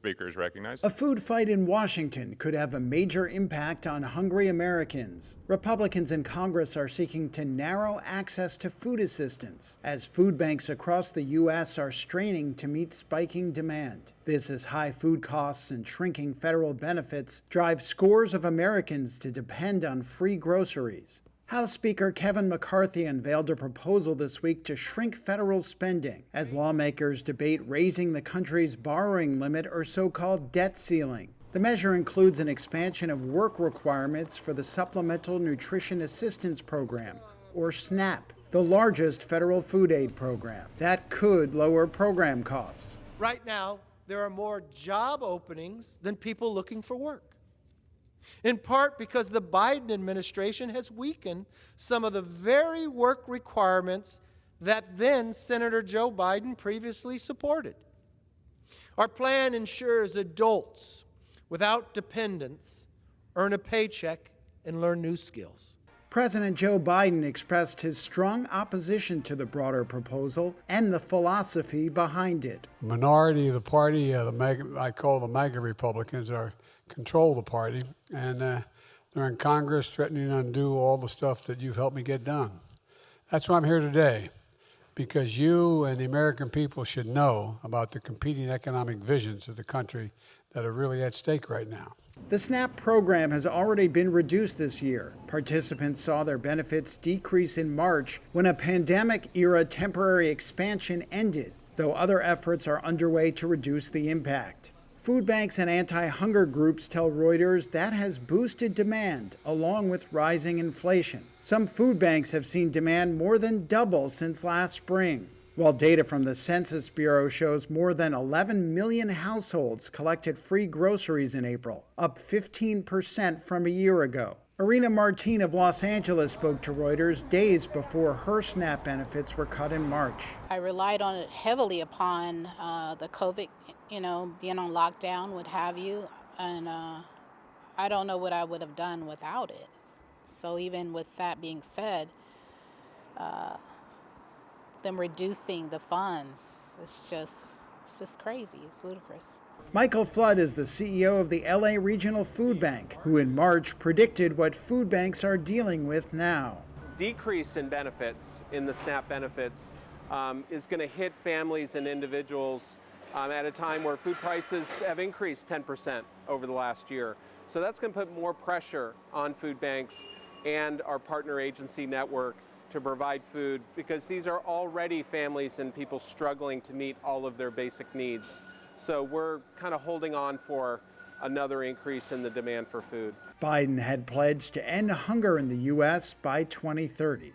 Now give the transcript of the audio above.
Speaker is recognized. A food fight in Washington could have a major impact on hungry Americans. Republicans in Congress are seeking to narrow access to food assistance as food banks across the U.S. are straining to meet spiking demand. This as high food costs and shrinking federal benefits drive scores of Americans to depend on free groceries. House Speaker Kevin McCarthy unveiled a proposal this week to shrink federal spending as lawmakers debate raising the country's borrowing limit or so-called debt ceiling. The measure includes an expansion of work requirements for the Supplemental Nutrition Assistance Program, or SNAP, the largest federal food aid program. That could lower program costs. Right now, there are more job openings than people looking for work. In part because the Biden administration has weakened some of the very work requirements that then Senator Joe Biden previously supported. Our plan ensures adults without dependents earn a paycheck and learn new skills. President Joe Biden expressed his strong opposition to the broader proposal and the philosophy behind it. The minority of the party, I call the MAGA Republicans, control the party, and they're in Congress threatening to undo all the stuff that you've helped me get done. That's why I'm here today, because you and the American people should know about the competing economic visions of the country that are really at stake right now. The SNAP program has already been reduced this year. Participants saw their benefits decrease in March when a pandemic-era temporary expansion ended, though other efforts are underway to reduce the impact. Food banks and anti-hunger groups tell Reuters that has boosted demand, along with rising inflation. Some food banks have seen demand more than double since last spring, while data from the Census Bureau shows more than 11 million households collected free groceries in April, up 15% from a year ago. Irina Martin of Los Angeles spoke to Reuters days before her SNAP benefits were cut in March. I relied on it heavily upon the COVID, being on lockdown, what have you, and I don't know what I would have done without it. So even with that being said, them reducing the funds, it's just crazy. It's ludicrous. Michael Flood is the CEO of the LA Regional Food Bank, who in March predicted what food banks are dealing with now. Decrease in benefits, in the SNAP benefits, is going to hit families and individuals at a time where food prices have increased 10% over the last year. So that's going to put more pressure on food banks and our partner agency network to provide food, because these are already families and people struggling to meet all of their basic needs. So we're kind of holding on for another increase in the demand for food. Biden had pledged to end hunger in the U.S. by 2030.